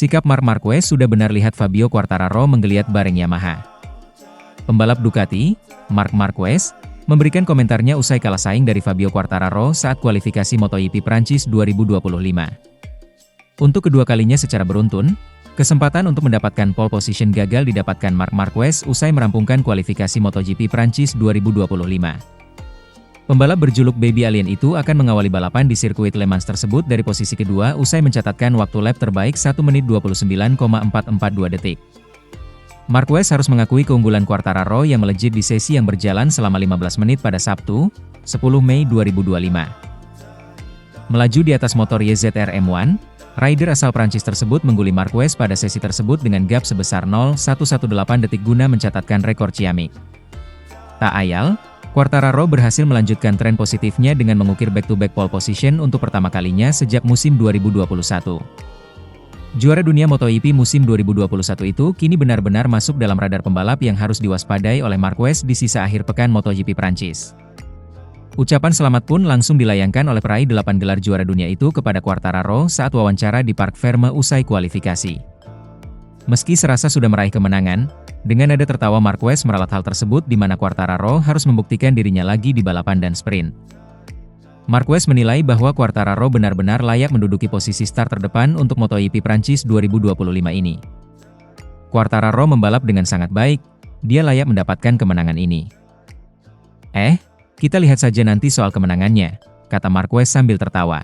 Sikap Marc Marquez sudah benar, lihat Fabio Quartararo menggeliat bareng Yamaha. Pembalap Ducati, Marc Marquez, memberikan komentarnya usai kalah saing dari Fabio Quartararo saat kualifikasi MotoGP Prancis 2025. Untuk kedua kalinya secara beruntun, kesempatan untuk mendapatkan pole position gagal didapatkan Marc Marquez usai merampungkan kualifikasi MotoGP Prancis 2025. Pembalap berjuluk Baby Alien itu akan mengawali balapan di sirkuit Le Mans tersebut dari posisi kedua usai mencatatkan waktu lap terbaik 1 menit 29,442 detik. Marquez harus mengakui keunggulan Quartararo yang melejit di sesi yang berjalan selama 15 menit pada Sabtu, 10 Mei 2025. Melaju di atas motor YZR M1, rider asal Prancis tersebut mengguli Marquez pada sesi tersebut dengan gap sebesar 0,118 detik guna mencatatkan rekor ciamik. Tak ayal, Quartararo berhasil melanjutkan tren positifnya dengan mengukir back-to-back pole position untuk pertama kalinya sejak musim 2021. Juara dunia MotoGP musim 2021 itu kini benar-benar masuk dalam radar pembalap yang harus diwaspadai oleh Marquez di sisa akhir pekan MotoGP Prancis. Ucapan selamat pun langsung dilayangkan oleh peraih 8 gelar juara dunia itu kepada Quartararo saat wawancara di Parc Ferme usai kualifikasi. Meski serasa sudah meraih kemenangan, dengan nada tertawa Marquez meralat hal tersebut di mana Quartararo harus membuktikan dirinya lagi di balapan dan sprint. Marquez menilai bahwa Quartararo benar-benar layak menduduki posisi start terdepan untuk MotoGP Prancis 2025 ini. Quartararo membalap dengan sangat baik, dia layak mendapatkan kemenangan ini. Kita lihat saja nanti soal kemenangannya, kata Marquez sambil tertawa.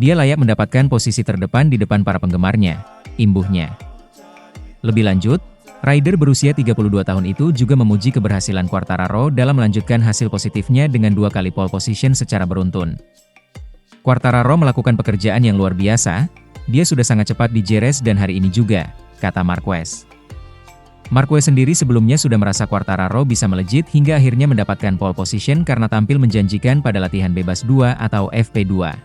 Dia layak mendapatkan posisi terdepan di depan para penggemarnya, imbuhnya. Lebih lanjut, rider berusia 32 tahun itu juga memuji keberhasilan Quartararo dalam melanjutkan hasil positifnya dengan 2 kali pole position secara beruntun. Quartararo melakukan pekerjaan yang luar biasa, dia sudah sangat cepat di Jerez dan hari ini juga, kata Marquez. Marquez sendiri sebelumnya sudah merasa Quartararo bisa melejit hingga akhirnya mendapatkan pole position karena tampil menjanjikan pada latihan bebas 2 atau FP2.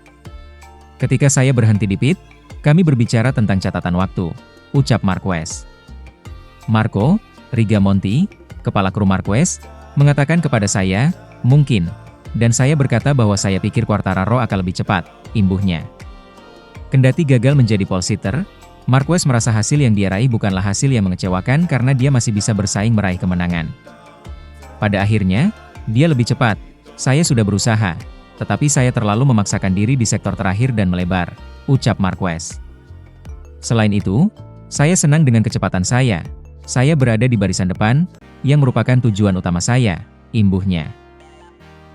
Ketika saya berhenti di pit, kami berbicara tentang catatan waktu, ucap Marquez. Marco Rigamonti, kepala kru Marquez, mengatakan kepada saya, mungkin, dan saya berkata bahwa saya pikir Quartararo akan lebih cepat, imbuhnya. Kendati gagal menjadi pole sitter, Marquez merasa hasil yang dia raih bukanlah hasil yang mengecewakan karena dia masih bisa bersaing meraih kemenangan. Pada akhirnya, dia lebih cepat, saya sudah berusaha, tetapi saya terlalu memaksakan diri di sektor terakhir dan melebar, ucap Marquez. Selain itu, saya senang dengan kecepatan saya berada di barisan depan, yang merupakan tujuan utama saya, imbuhnya.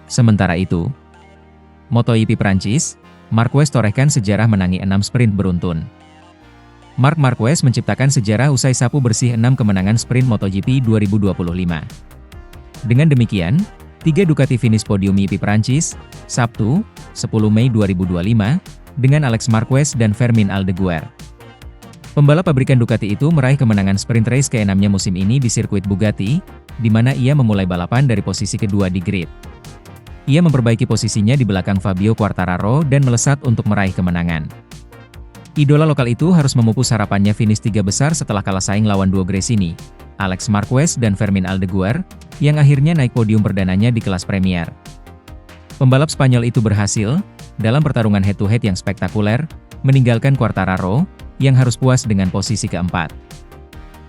Sementara itu, MotoGP Prancis, Marquez torehkan sejarah menangi 6 sprint beruntun. Marc Marquez menciptakan sejarah usai sapu bersih 6 kemenangan sprint MotoGP 2025. Dengan demikian, 3 Ducati finish podium MotoGP Prancis, Sabtu, 10 Mei 2025, dengan Alex Marquez dan Fermin Aldeguer. Pembalap pabrikan Ducati itu meraih kemenangan sprint race ke-6-nya musim ini di sirkuit Bugatti, di mana ia memulai balapan dari posisi kedua di grid. Ia memperbaiki posisinya di belakang Fabio Quartararo dan melesat untuk meraih kemenangan. Idola lokal itu harus memupus harapannya finish 3 besar setelah kalah saing lawan duo Gresini, Alex Marquez dan Fermin Aldeguer, yang akhirnya naik podium perdananya di kelas Premier. Pembalap Spanyol itu berhasil, dalam pertarungan head-to-head yang spektakuler, meninggalkan Quartararo, yang harus puas dengan posisi keempat.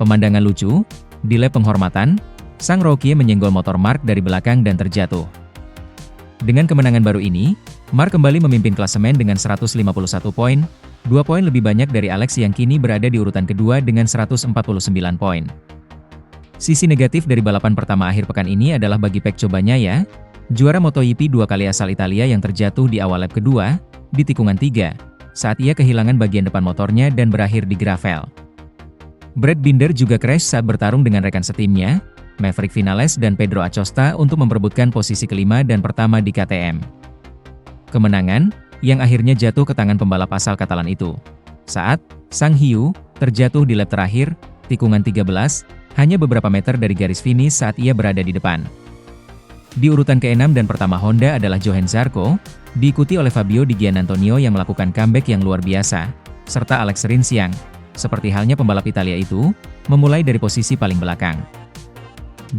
Pemandangan lucu, di lap penghormatan, sang rookie menyenggol motor Marc dari belakang dan terjatuh. Dengan kemenangan baru ini, Marc kembali memimpin klasemen dengan 151 poin, 2 poin lebih banyak dari Alex yang kini berada di urutan kedua dengan 149 poin. Sisi negatif dari balapan pertama akhir pekan ini adalah bagi Pecco Bagnaia, juara MotoGP 2 kali asal Italia yang terjatuh di awal lap kedua, di tikungan 3, saat ia kehilangan bagian depan motornya dan berakhir di gravel. Brad Binder juga crash saat bertarung dengan rekan setimnya, Maverick Vinales dan Pedro Acosta untuk memperebutkan posisi kelima dan pertama di KTM. Kemenangan, yang akhirnya jatuh ke tangan pembalap asal Katalan itu. Saat Sang Hiu terjatuh di lap terakhir, tikungan 13, hanya beberapa meter dari garis finish saat ia berada di depan. Di urutan ke-6 dan pertama Honda adalah Johann Zarco, diikuti oleh Fabio Di Giannantonio yang melakukan comeback yang luar biasa, serta Alex Rins yang, seperti halnya pembalap Italia itu, memulai dari posisi paling belakang.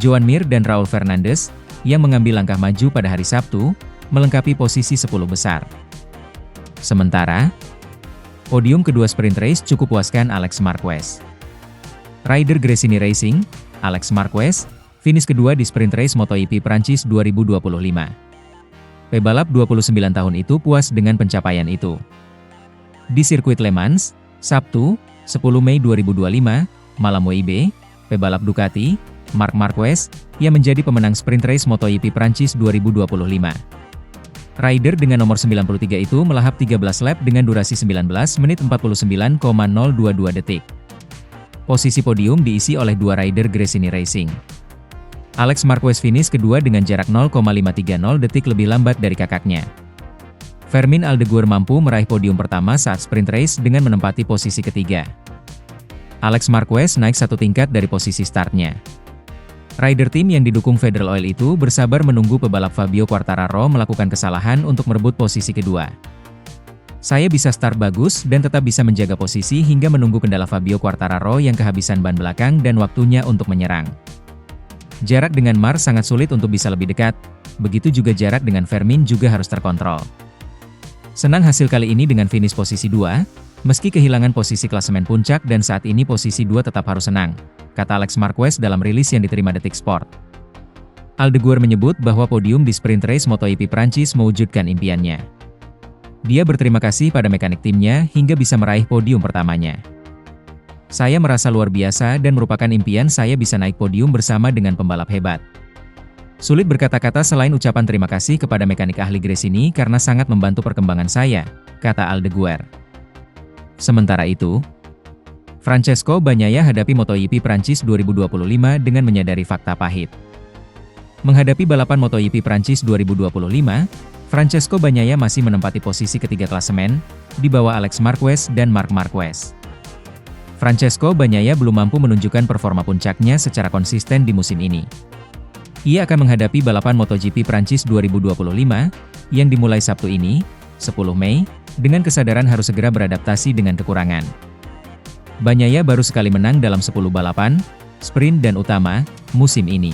Joan Mir dan Raul Fernandez, yang mengambil langkah maju pada hari Sabtu, melengkapi posisi 10 besar. Sementara, Podium kedua sprint race cukup puaskan Alex Marquez. Rider Gresini Racing, Alex Marquez, finish kedua di sprint race MotoGP Prancis 2025. Pebalap 29 tahun itu puas dengan pencapaian itu. Di sirkuit Le Mans, Sabtu, 10 Mei 2025, malam WIB, pebalap Ducati, Marc Marquez, yang menjadi pemenang sprint race MotoGP Prancis 2025. Rider dengan nomor 93 itu melahap 13 lap dengan durasi 19 menit 49,022 detik. Posisi podium diisi oleh dua rider Gresini Racing. Alex Marquez finish kedua dengan jarak 0,530 detik lebih lambat dari kakaknya. Fermin Aldeguer mampu meraih podium pertama saat sprint race dengan menempati posisi ketiga. Alex Marquez naik satu tingkat dari posisi startnya. Rider tim yang didukung Federal Oil itu bersabar menunggu pebalap Fabio Quartararo melakukan kesalahan untuk merebut posisi kedua. Saya bisa start bagus dan tetap bisa menjaga posisi hingga menunggu kendala Fabio Quartararo yang kehabisan ban belakang dan waktunya untuk menyerang. Jarak dengan Marc sangat sulit untuk bisa lebih dekat, begitu juga jarak dengan Fermin juga harus terkontrol. Senang hasil kali ini dengan finish posisi 2, meski kehilangan posisi klasemen puncak dan saat ini posisi 2 tetap harus senang, kata Alex Marquez dalam rilis yang diterima Detik Sport. Aldeguer menyebut bahwa podium di sprint race MotoGP Prancis mewujudkan impiannya. Dia berterima kasih pada mekanik timnya hingga bisa meraih podium pertamanya. Saya merasa luar biasa dan merupakan impian saya bisa naik podium bersama dengan pembalap hebat. Sulit berkata-kata selain ucapan terima kasih kepada mekanik ahli Gresini karena sangat membantu perkembangan saya, kata Aldeguer. Sementara itu, Francesco Bagnaia hadapi MotoGP Prancis 2025 dengan menyadari fakta pahit. Menghadapi balapan MotoGP Prancis 2025, Francesco Bagnaia masih menempati posisi ketiga klasemen, di bawah Alex Marquez dan Marc Marquez. Francesco Bagnaia belum mampu menunjukkan performa puncaknya secara konsisten di musim ini. Ia akan menghadapi balapan MotoGP Prancis 2025, yang dimulai Sabtu ini, 10 Mei, dengan kesadaran harus segera beradaptasi dengan kekurangan. Bagnaia baru sekali menang dalam 10 balapan, sprint dan utama, musim ini.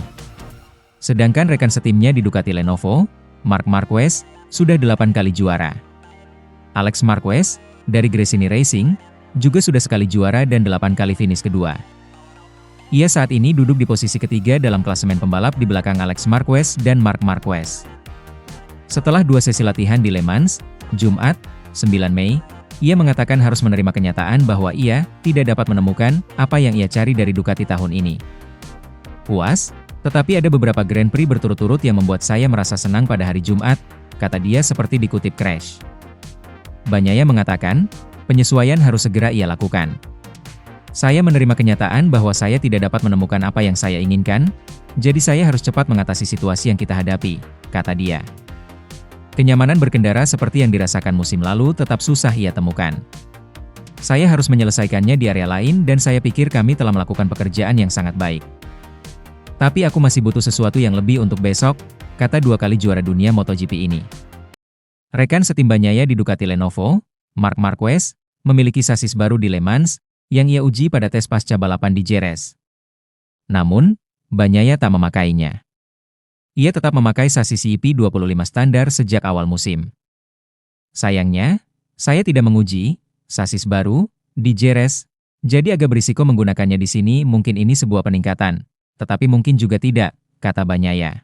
Sedangkan rekan setimnya di Ducati Lenovo, Marc Marquez, sudah 8 kali juara. Alex Marquez, dari Gresini Racing, juga sudah sekali juara dan 8 kali finish kedua. Ia saat ini duduk di posisi ketiga dalam klasemen pembalap di belakang Alex Marquez dan Marc Marquez. Setelah 2 sesi latihan di Le Mans, Jumat, 9 Mei, ia mengatakan harus menerima kenyataan bahwa ia tidak dapat menemukan apa yang ia cari dari Ducati tahun ini. Puas, tetapi ada beberapa Grand Prix berturut-turut yang membuat saya merasa senang pada hari Jumat, kata dia seperti dikutip Crash. Bagnaia mengatakan, penyesuaian harus segera ia lakukan. Saya menerima kenyataan bahwa saya tidak dapat menemukan apa yang saya inginkan, jadi saya harus cepat mengatasi situasi yang kita hadapi, kata dia. Kenyamanan berkendara seperti yang dirasakan musim lalu tetap susah ia temukan. Saya harus menyelesaikannya di area lain dan saya pikir kami telah melakukan pekerjaan yang sangat baik. Tapi aku masih butuh sesuatu yang lebih untuk besok, kata 2 kali juara dunia MotoGP ini. Rekan setim Bagnaia di Ducati Lenovo, Marc Marquez, memiliki sasis baru di Le Mans, yang ia uji pada tes pasca balapan di Jerez. Namun, Bagnaia tak memakainya. Ia tetap memakai sasis IP25 standar sejak awal musim. Sayangnya, saya tidak menguji sasis baru di Jerez, jadi agak berisiko menggunakannya di sini. Mungkin ini sebuah peningkatan, tetapi mungkin juga tidak, kata Bagnaia.